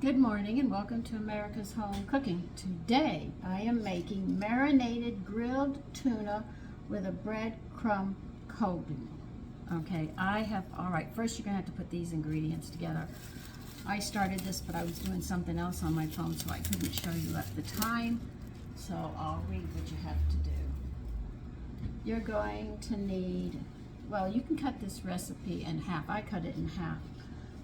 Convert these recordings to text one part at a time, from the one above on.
Good morning and welcome to America's Home Cooking. Today I am making marinated grilled tuna with a breadcrumb coating. Okay, alright, first you're going to have to put these ingredients together. I started this, but I was doing something else on my phone, so I couldn't show you at the time. So I'll read what you have to do. You're going to need, well, you can cut this recipe in half. I cut it in half,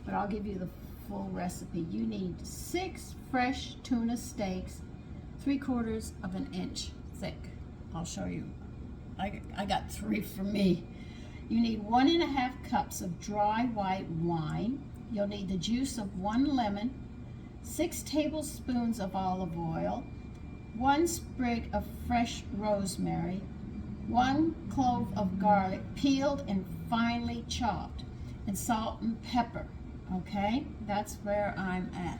but I'll give you the full recipe. You need 6 fresh tuna steaks, 3/4 of an inch thick. I'll show you. I got 3 for me. You need 1½ cups of dry white wine. You'll need the juice of 1 lemon, 6 tablespoons of olive oil, 1 sprig of fresh rosemary, 1 clove of garlic peeled and finely chopped, and salt and pepper. Okay, that's where I'm at.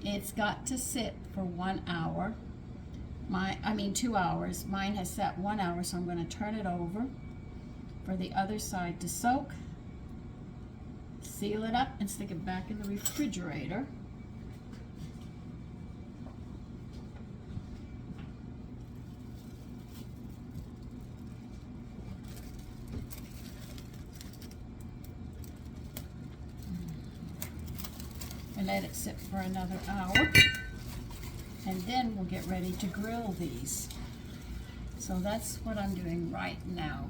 It's got to sit for 1 hour. 2 hours. Mine has sat 1 hour, so I'm going to turn it over for the other side to soak. Seal it up and stick it back in the refrigerator. And let it sit for another hour, and then we'll get ready to grill these. So that's what I'm doing right now.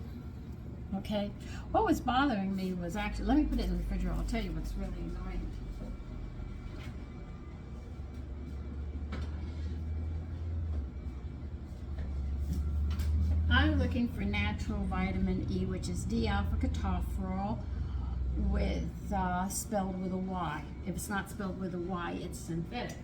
Okay, what was bothering me was actually, let me put it in the refrigerator, I'll tell you what's really annoying. I'm looking for natural vitamin E, which is D-alpha ketophrol, with spelled with a Y. If it's not spelled with a Y, it's synthetic.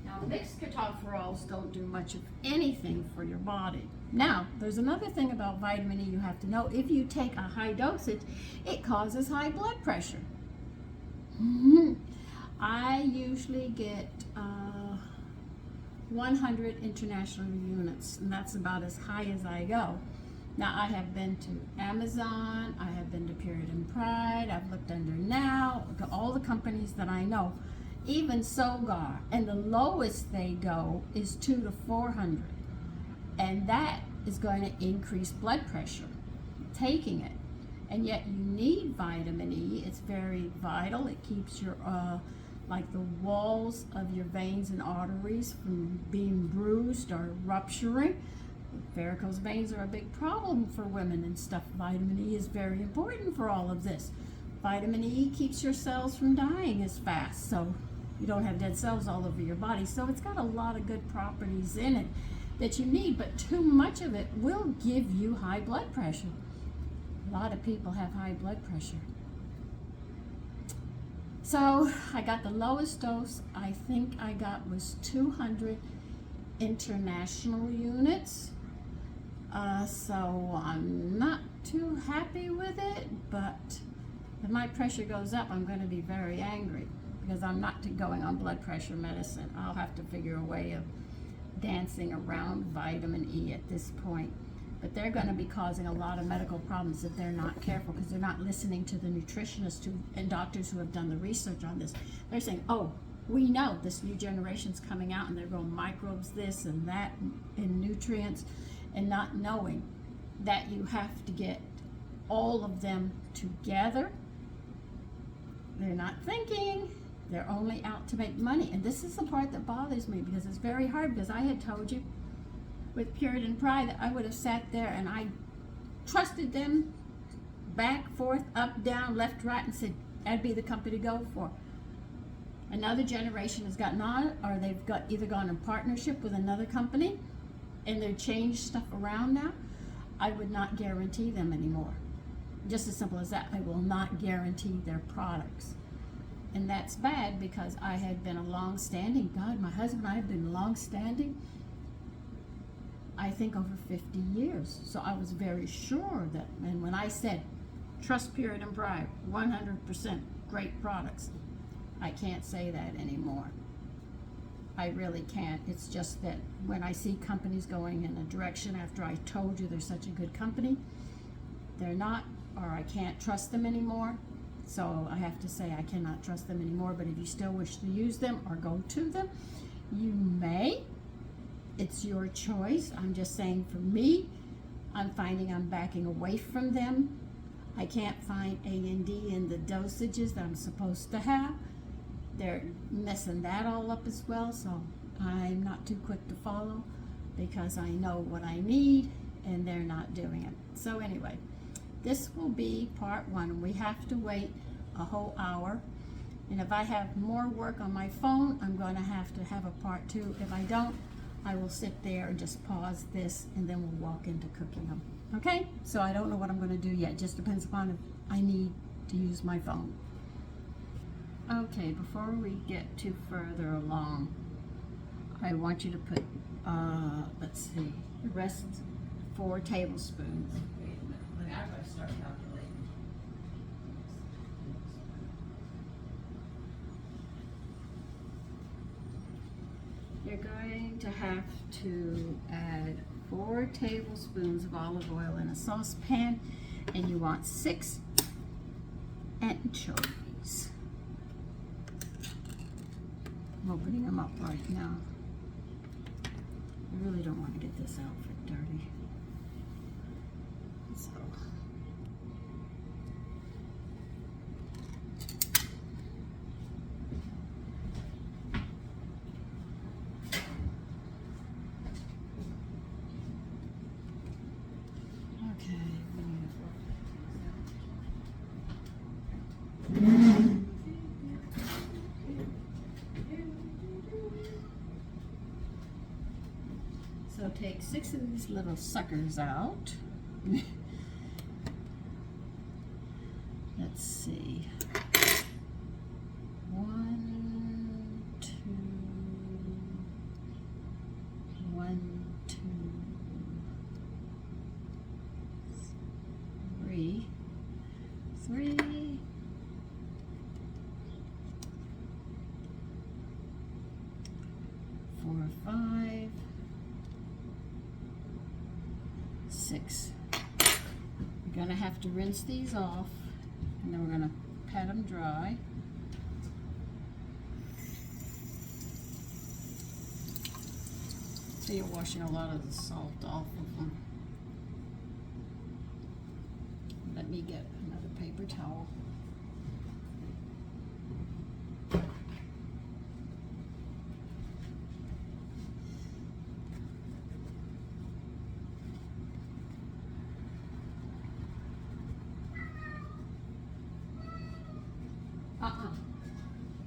Now, mixed ketopherols don't do much of anything for your body. Now, there's another thing about vitamin E you have to know. If you take a high dosage, it causes high blood pressure. I usually get 100 international units, and that's about as high as I go. Now, I have been to Amazon, I have been to Purity and Pride, I've looked under Now, all the companies that I know, even Sogar, and the lowest they go is 200 to 400, and that is going to increase blood pressure, taking it. And yet you need vitamin E. It's very vital. It keeps your, like the walls of your veins and arteries from being bruised or rupturing. Varicose veins are a big problem for women and stuff. Vitamin E is very important for all of this. Vitamin E keeps your cells from dying as fast, so you don't have dead cells all over your body. So it's got a lot of good properties in it that you need, but too much of it will give you high blood pressure. A lot of people have high blood pressure. So I got the lowest dose I think I got was 200 international units. So I'm not too happy with it, but if my pressure goes up, I'm going to be very angry because I'm not going on blood pressure medicine. I'll have to figure a way of dancing around vitamin E at this point. But they're going to be causing a lot of medical problems if they're not careful, because they're not listening to the nutritionists and doctors who have done the research on this. They're saying, oh, we know this new generation's coming out and they're going microbes this and that and nutrients, and not knowing that you have to get all of them together. They're not thinking. They're only out to make money. And this is the part that bothers me, because it's very hard, because I had told you with Purity and Pride that I would have sat there and I trusted them back, forth, up, down, left, right, and said that'd be the company to go for. Another generation has gotten on, or they've either gone in partnership with another company and they've changed stuff around now. I would not guarantee them anymore. Just as simple as that. I will not guarantee their products. And that's bad, because I had been a long-standing, God, my husband and I have been long-standing, I think over 50 years. So I was very sure that, and when I said, trust Purity and Pride, 100% great products, I can't say that anymore. I really can't. It's just that when I see companies going in a direction after I told you they're such a good company, they're not, or I can't trust them anymore. So I have to say I cannot trust them anymore, but if you still wish to use them or go to them, you may. It's your choice. I'm just saying for me, I'm finding I'm backing away from them. I can't find A&D in the dosages that I'm supposed to have. They're messing that all up as well, so I'm not too quick to follow because I know what I need and they're not doing it. So anyway, this will be part one. We have to wait a whole hour. And if I have more work on my phone, I'm going to have a part two. If I don't, I will sit there and just pause this and then we'll walk into cooking them. Okay? So I don't know what I'm going to do yet. Just depends upon if I need to use my phone. Okay, before we get too further along, I want you to put, let's see, the rest 4 tablespoons. Wait a minute, I gotta start calculating. You're going to have to add 4 tablespoons of olive oil in a saucepan, and you want 6 anchovies. I'm opening them up right now. I really don't want to get this outfit dirty. So. Okay. So take 6 of these little suckers out. Let's see. 1, 2, 1, 2, 3, 3. 4, 5. 6. We're going to have to rinse these off, and then we're going to pat them dry. So you're washing a lot of the salt off of them. Let me get another paper towel.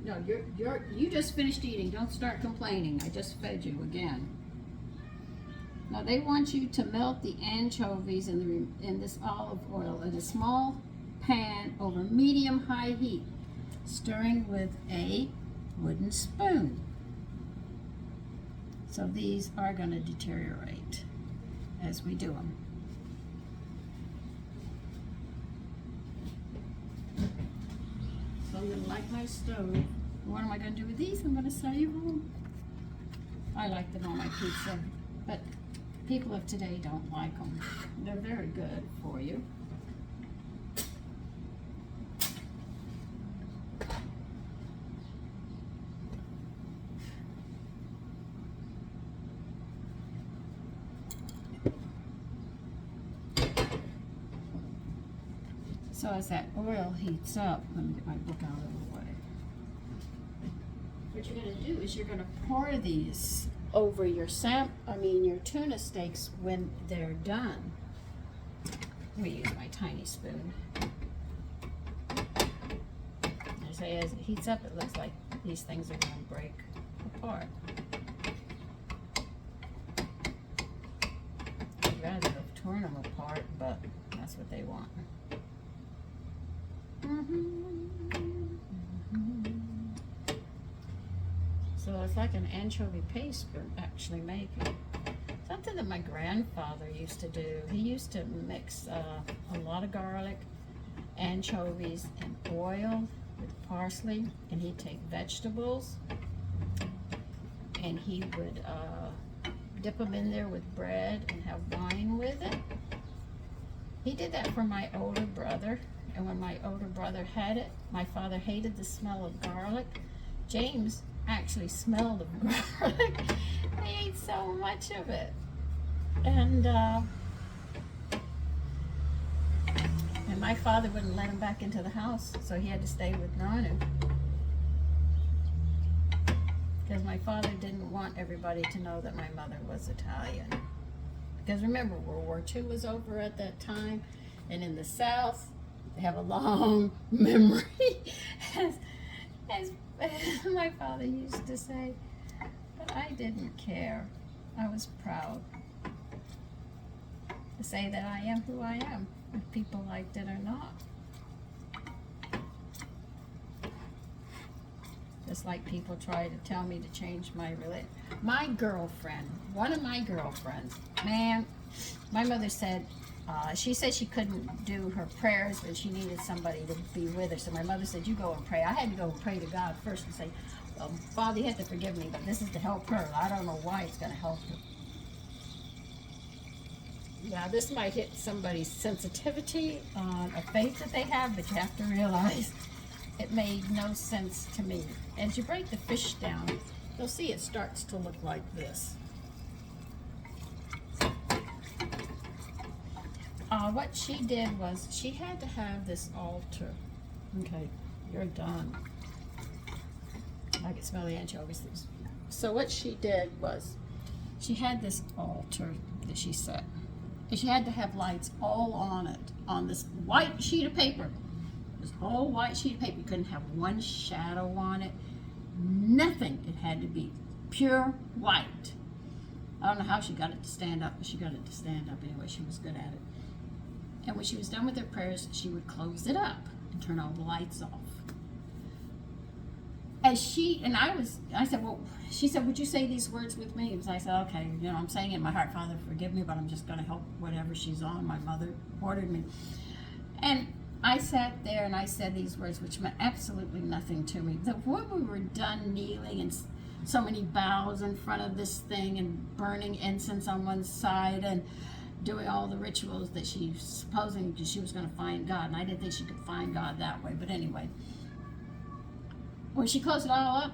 No, you just finished eating. Don't start complaining. I just fed you again. Now they want you to melt the anchovies in this olive oil in a small pan over medium-high heat, stirring with a wooden spoon. So these are going to deteriorate as we do them. So I'm going to light my stove. What am I going to do with these? I'm going to save them. I like them on my pizza, but people of today don't like them. They're very good for you. So as that oil heats up, let me get my book out of the way. What you're going to do is you're going to pour these over your your tuna steaks when they're done. Let me use my tiny spoon. I say as it heats up, it looks like these things are going to break apart. I'd rather have torn them apart, but that's what they want. So it's like an anchovy paste we're actually making. Something that my grandfather used to do. He used to mix a lot of garlic, anchovies, and oil with parsley, and he'd take vegetables and he would dip them in there with bread and have wine with it. He did that for my older brother, and when my older brother had it, my father hated the smell of garlic. James actually smelled of garlic. He ate so much of it. And my father wouldn't let him back into the house, so he had to stay with Nanu. Because my father didn't want everybody to know that my mother was Italian. Because remember, World War II was over at that time, and in the South, they have a long memory, as my father used to say. But I didn't care. I was proud to say that I am who I am, if people liked it or not. Just like people try to tell me to change my religion. My girlfriend, one of my girlfriends, man, my mother said, she said she couldn't do her prayers, but she needed somebody to be with her. So my mother said, you go and pray. I had to go and pray to God first and say, Father, you have to forgive me, but this is to help her. I don't know why it's going to help her. Now, this might hit somebody's sensitivity on a faith that they have, but you have to realize it made no sense to me. As you break the fish down, you'll see it starts to look like this. What she did was she had to have this altar. Okay, you're done. I can smell the anchovies. So what she did was she had this altar that she set. And she had to have lights all on it, on this white sheet of paper. This whole white sheet of paper. You couldn't have one shadow on it. Nothing. It had to be pure white. I don't know how she got it to stand up, but she got it to stand up anyway. She was good at it. And when she was done with her prayers, she would close it up and turn all the lights off. I said, well, she said, would you say these words with me? And I said, okay, I'm saying it in my heart, Father, forgive me, but I'm just going to help whatever she's on. My mother ordered me. And I sat there and I said these words, which meant absolutely nothing to me. When we were done kneeling and so many bows in front of this thing and burning incense on one side and doing all the rituals that she supposing because she was going to find God, and I didn't think she could find God that way, but anyway. When she closed it all up,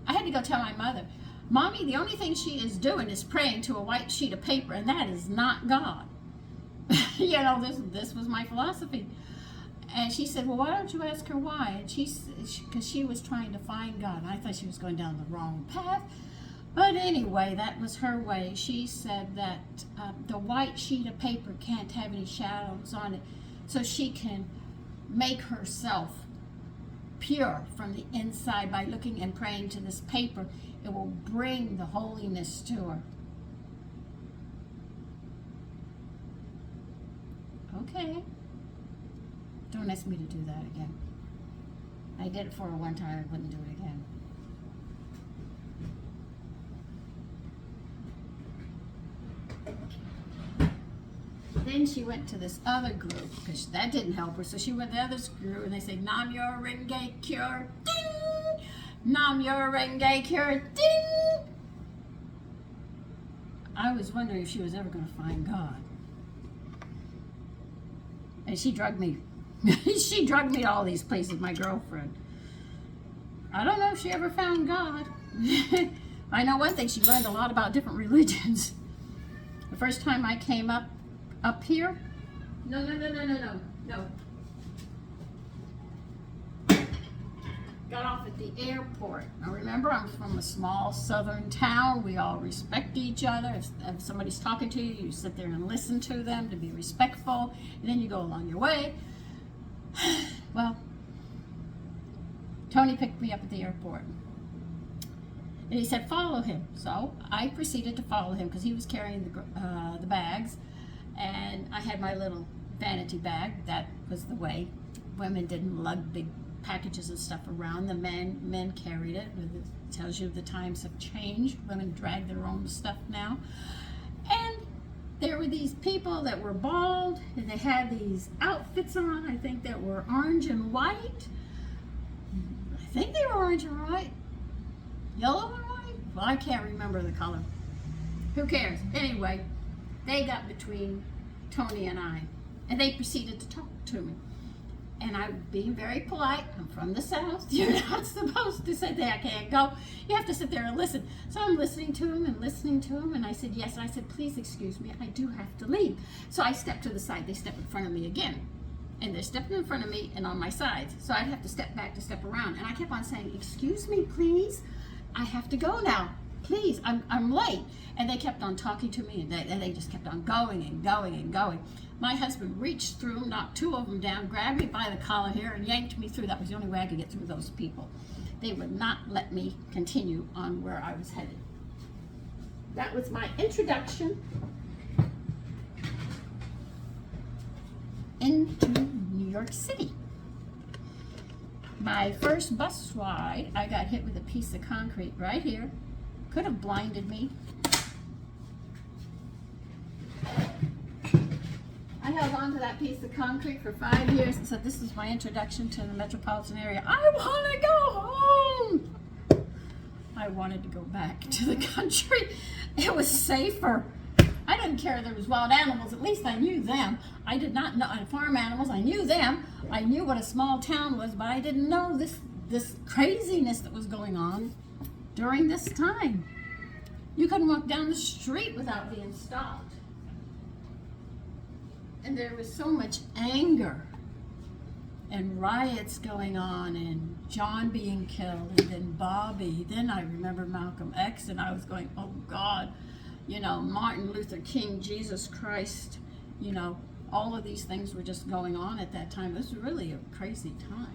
I had to go tell my mother, Mommy, the only thing she is doing is praying to a white sheet of paper, and that is not God. This was my philosophy. And she said, well, why don't you ask her why? And because she was trying to find God, and I thought she was going down the wrong path. But anyway, that was her way. She said that the white sheet of paper can't have any shadows on it, so she can make herself pure from the inside by looking and praying to this paper. It will bring the holiness to her. Okay. Don't ask me to do that again. I did it for her one time. I wouldn't do it again. Then she went to this other group, because that didn't help her. So she went to the other group, and they said, Nam Yor Renge Cure, ding! Nam Yor Renge Cure, ding! I was wondering if she was ever going to find God. And she drugged me. She drugged me to all these places, my girlfriend. I don't know if she ever found God. I know one thing, she learned a lot about different religions. The first time I came up here, no. Got off at the airport. Now remember, I'm from a small southern town. We all respect each other. If somebody's talking to you, you sit there and listen to them to be respectful, and then you go along your way. Well, Tony picked me up at the airport. And he said, follow him. So I proceeded to follow him because he was carrying the bags. And I had my little vanity bag. That was the way. Women didn't lug big packages of stuff around. The men carried it. It tells you the times have changed. Women drag their own stuff now. And there were these people that were bald, and they had these outfits on, I think, that were orange and white. I think they were orange and white. Yellow and white? Well, I can't remember the color. Who cares? Anyway, they got between Tony and I. And they proceeded to talk to me. And I'm being very polite. I'm from the South. You're not supposed to sit there. I can't go. You have to sit there and listen. So I'm listening to him and listening to him. And I said, yes. And I said, please excuse me. I do have to leave. So I stepped to the side. They stepped in front of me again. And they're stepping in front of me and on my sides. So I'd have to step back to step around. And I kept on saying, excuse me, please. I have to go now. Please, I'm late. And they kept on talking to me, and they just kept on going and going and going. My husband reached through, knocked two of them down, grabbed me by the collar here, and yanked me through. That was the only way I could get through those people. They would not let me continue on where I was headed. That was my introduction into New York City. My first bus ride, I got hit with a piece of concrete right here. Could have blinded me. I held on to that piece of concrete for 5 years and said, this is my introduction to the metropolitan area. I want to go home. I wanted to go back to the country. It was safer. I didn't care there was wild animals. At least I knew them. I did not know farm animals. I knew them. I knew what a small town was, but I didn't know this craziness that was going on during this time. You couldn't walk down the street without being stopped. And there was so much anger and riots going on and John being killed and then Bobby. Then I remember Malcolm X and I was going, oh God, you know, Martin Luther King, Jesus Christ, you know, all of these things were just going on at that time. It was really a crazy time.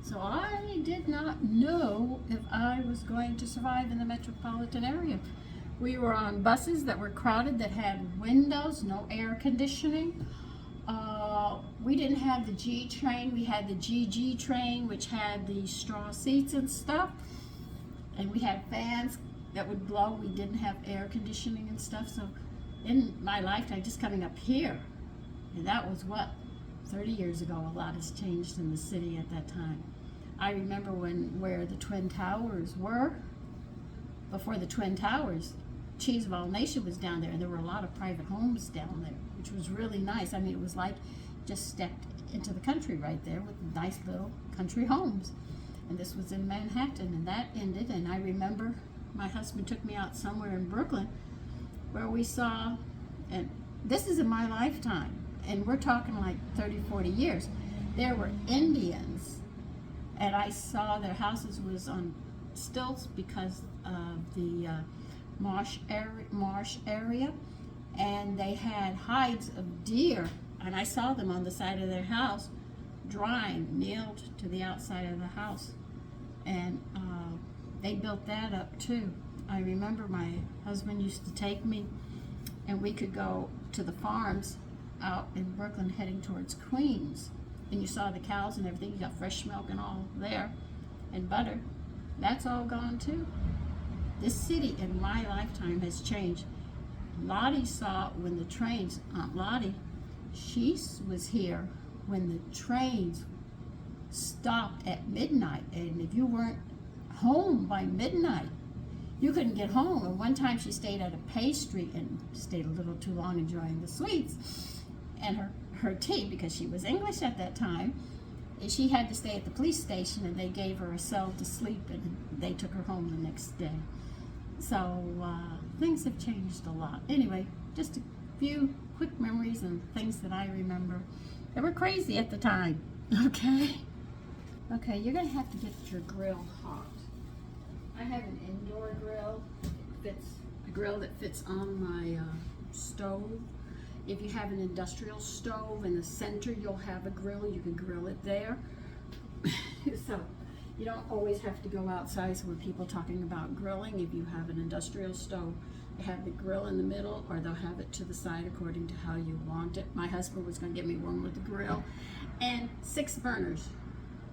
So I did not know if I was going to survive in the metropolitan area. We were on buses that were crowded, that had windows, no air conditioning. We didn't have the G train, we had the GG train, which had the straw seats and stuff. And we had fans that would blow. We didn't have air conditioning and stuff. So in my lifetime, just coming up here, and that was what, 30 years ago, a lot has changed in the city at that time. I remember where the Twin Towers were. Before the Twin Towers, Cheese of All Nation was down there, and there were a lot of private homes down there, which was really nice. I mean, it was like just stepped into the country right there with nice little country homes. And this was in Manhattan, and that ended. And I remember my husband took me out somewhere in Brooklyn where we saw, and this is in my lifetime, and we're talking like 30, 40 years, there were Indians, and I saw their houses was on stilts because of the marsh area, and they had hides of deer, and I saw them on the side of their house drying, nailed to the outside of the house. And they built that up too. I remember my husband used to take me, and we could go to the farms out in Brooklyn heading towards Queens, and you saw the cows and everything. You got fresh milk and all there, and butter. That's all gone too. This city in my lifetime has changed. Lottie saw when the trains, Aunt Lottie, she was here when the trains stopped at midnight, and if you weren't home by midnight, you couldn't get home. And one time she stayed at a pastry and stayed a little too long enjoying the sweets and her tea, because she was English at that time. And she had to stay at the police station, and they gave her a cell to sleep, and they took her home the next day. So things have changed a lot. Anyway, just a few quick memories and things that I remember that were crazy at the time. Okay, you're gonna have to get your grill hot. I have an indoor grill. It fits a grill that fits on my stove. If you have an industrial stove in the center, you'll have a grill. You can grill it there. So you don't always have to go outside. So when people talking about grilling, if you have an industrial stove, they have the grill in the middle, or they'll have it to the side according to how you want it. My husband was going to get me one with the grill and 6 burners,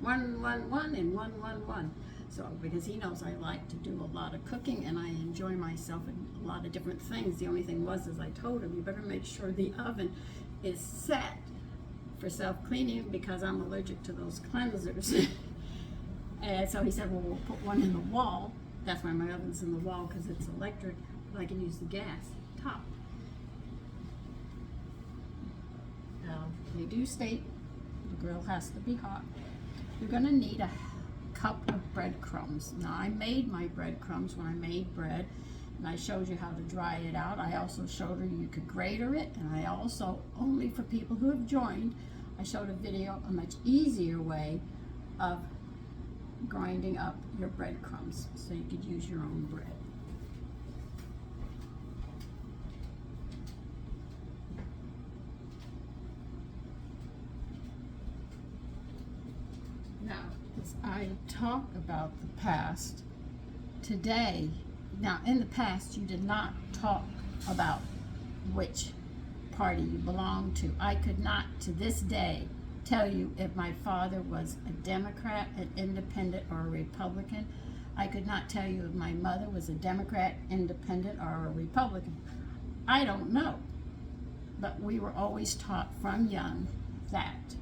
1, 1, 1, and 1, 1, 1. So because he knows I like to do a lot of cooking and I enjoy myself in a lot of different things. The only thing was, as I told him, you better make sure the oven is set for self-cleaning because I'm allergic to those cleansers. And so he said, well, we'll put one in the wall. That's why my oven's in the wall, because it's electric, but I can use the gas top. Now, they do state the grill has to be hot. You're going to need a cup of breadcrumbs. Now, I made my breadcrumbs when I made bread, and I showed you how to dry it out. I also showed her you could grater it, and I also, only for people who have joined, I showed a video, a much easier way of grinding up your breadcrumbs so you could use your own bread. Now, as I talk about the past, today, now in the past you did not talk about which party you belonged to. I could not to this day tell you if my father was a Democrat, an independent, or a Republican. I could not tell you if my mother was a Democrat, independent, or a Republican. I don't know. But we were always taught from young that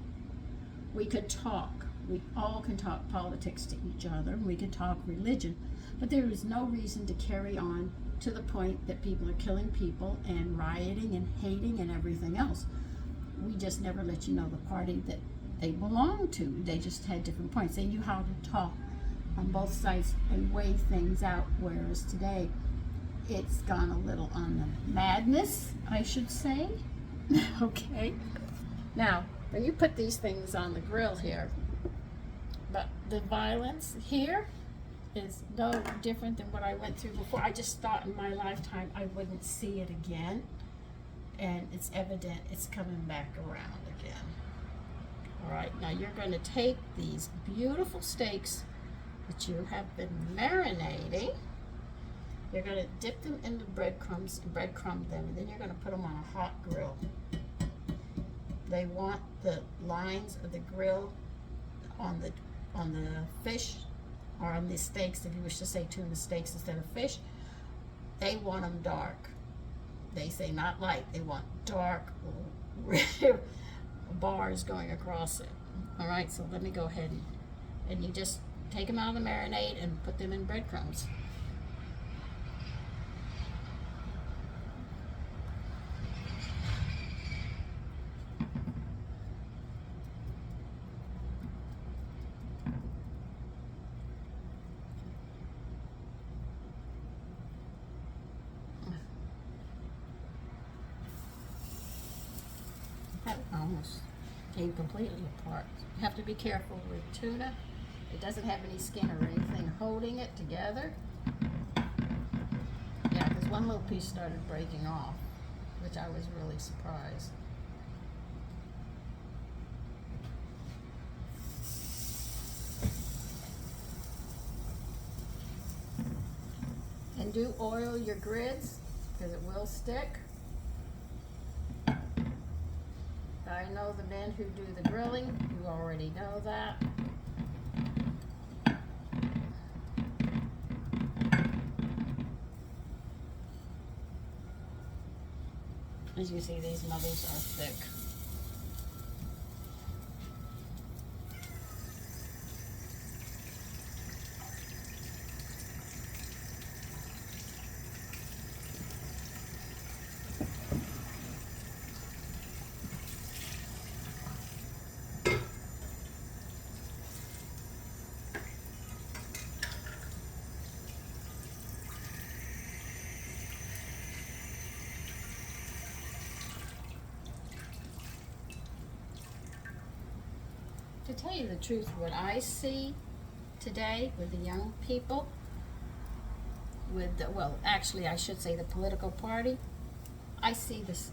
we could talk. We all can talk politics to each other. We can talk religion. But there is no reason to carry on to the point that people are killing people and rioting and hating and everything else. We just never let you know the party that they belonged to. They just had different points. They knew how to talk on both sides and weigh things out, whereas today it's gone a little on the madness, I should say. Okay. Now, when you put these things on the grill here, but the violence here is no different than what I went through before. I just thought in my lifetime I wouldn't see it again. And it's evident it's coming back around again. All right, now you're going to take these beautiful steaks that you have been marinating. You're going to dip them into breadcrumbs and breadcrumb them, and then you're going to put them on a hot grill. They want the lines of the grill on the fish, or on the steaks, if you wish to say tuna steaks instead of fish. They want them dark. They say not light, they want dark bars going across it. All right, so let me go ahead and you just take them out of the marinade and put them in breadcrumbs. That almost came completely apart. You have to be careful with tuna. It doesn't have any skin or anything holding it together. Yeah, because one little piece started breaking off, which I was really surprised. And do oil your grids, because it will stick. I know the men who do the grilling, you already know that. As you see, these mothers are thick. To tell you the truth, what I see today with the young people, with the, well, actually I should say the political party, I see this,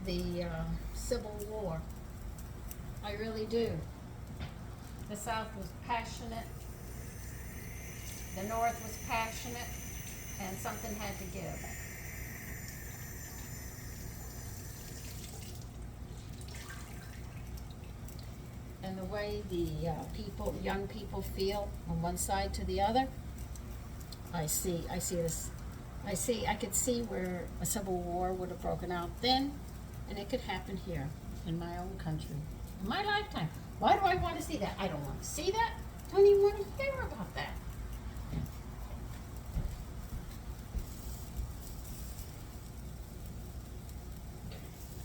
the Civil War. I really do. The South was passionate, the North was passionate, and something had to give. And the way the people, young people feel on one side to the other, I see this, I could see where a civil war would have broken out then, And it could happen here in my own country, in my lifetime. Why do I want to see that? I don't want to see that. I don't even want to hear about that.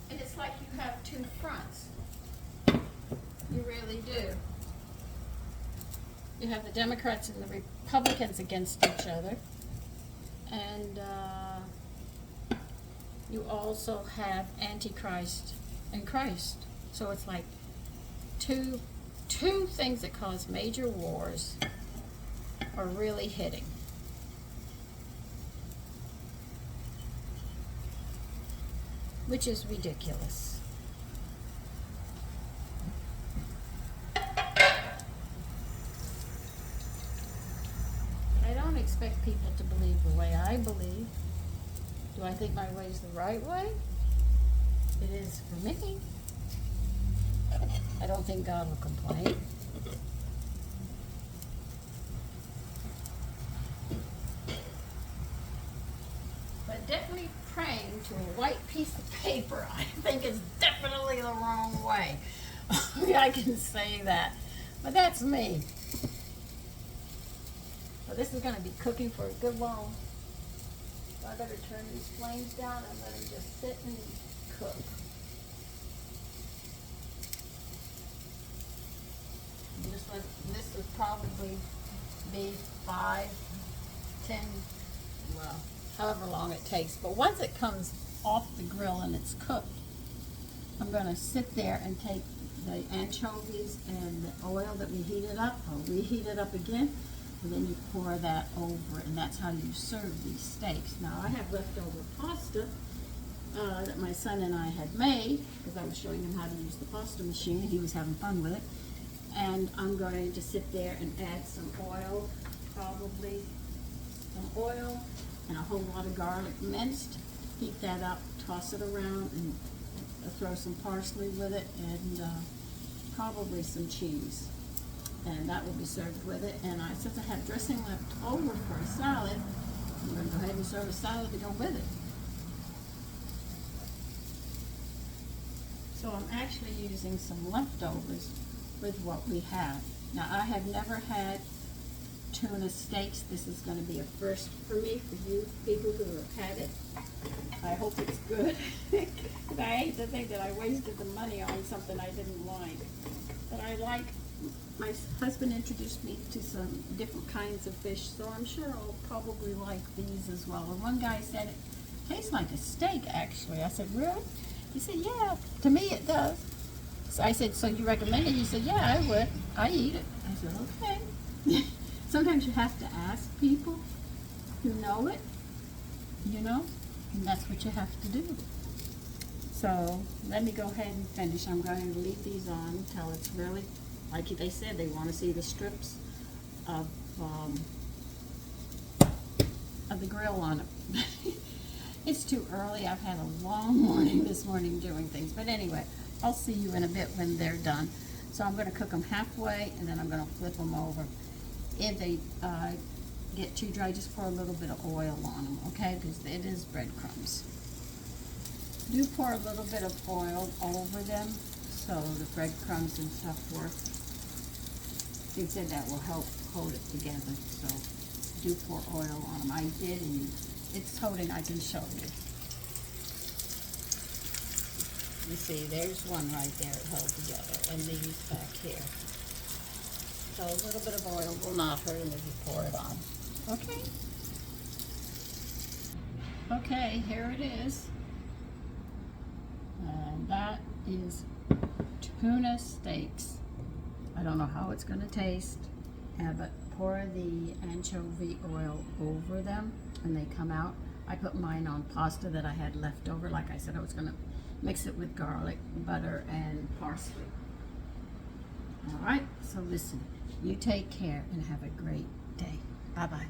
And it's like you have two fronts. You really do. You have the Democrats and the Republicans against each other. And you also have Antichrist and Christ. So it's like two things that cause major wars are really hitting. Which is ridiculous. I don't expect people to believe the way I believe. Do I think my way is the right way? It is for me. I don't think God will complain. But definitely praying to a white piece of paper, I think is definitely the wrong way. I can say that. But that's me. So this is going to be cooking for a good while. So I better turn these flames down and let them just sit and cook. This would probably be 5, 10, well, however long it takes. But once it comes off the grill and it's cooked, I'm going to sit there and take the anchovies and the oil that we heated up. I'll reheat it up again, and then you pour that over, and that's how you serve these steaks. Now, I have leftover pasta that my son and I had made, because I was showing him how to use the pasta machine. He was having fun with it. And I'm going to sit there and add some oil, probably some oil, and a whole lot of garlic minced. Heat that up, toss it around, and throw some parsley with it, and probably some cheese. And that will be served with it. And since I have dressing left over for a salad, I'm going to go ahead and serve a salad to go with it. So I'm actually using some leftovers with what we have. Now, I have never had tuna steaks. This is going to be a first for me, for you people who have had it. I hope it's good. I hate to think that I wasted the money on something I didn't like. But I like, my husband introduced me to some different kinds of fish, so I'm sure I'll probably like these as well. And one guy said, it tastes like a steak, actually. I said, really? He said, yeah, to me it does. So I said, so you recommend it? He said, yeah, I would. I eat it. I said, okay. Sometimes you have to ask people who know it, you know, and that's what you have to do. So let me go ahead and finish. I'm going to leave these on until it's really, like they said, they want to see the strips of the grill on it. It's too early. I've had a long morning this morning doing things. But anyway, I'll see you in a bit when they're done. So I'm going to cook them halfway, and then I'm going to flip them over. If they get too dry, just pour a little bit of oil on them, okay? Because it is breadcrumbs. Do pour a little bit of oil over them so the breadcrumbs and stuff work. They said that will help hold it together, so do pour oil on them. I did, and it's holding. I can show you. You see, there's one right there held together, and these back here. So a little bit of oil will not hurt them if you pour it on. Okay? Okay, here it is. And that is tuna steaks. I don't know how it's going to taste, but pour the anchovy oil over them and they come out. I put mine on pasta that I had left over. Like I said, I was going to mix it with garlic, butter, and parsley. All right, so listen, you take care and have a great day. Bye-bye.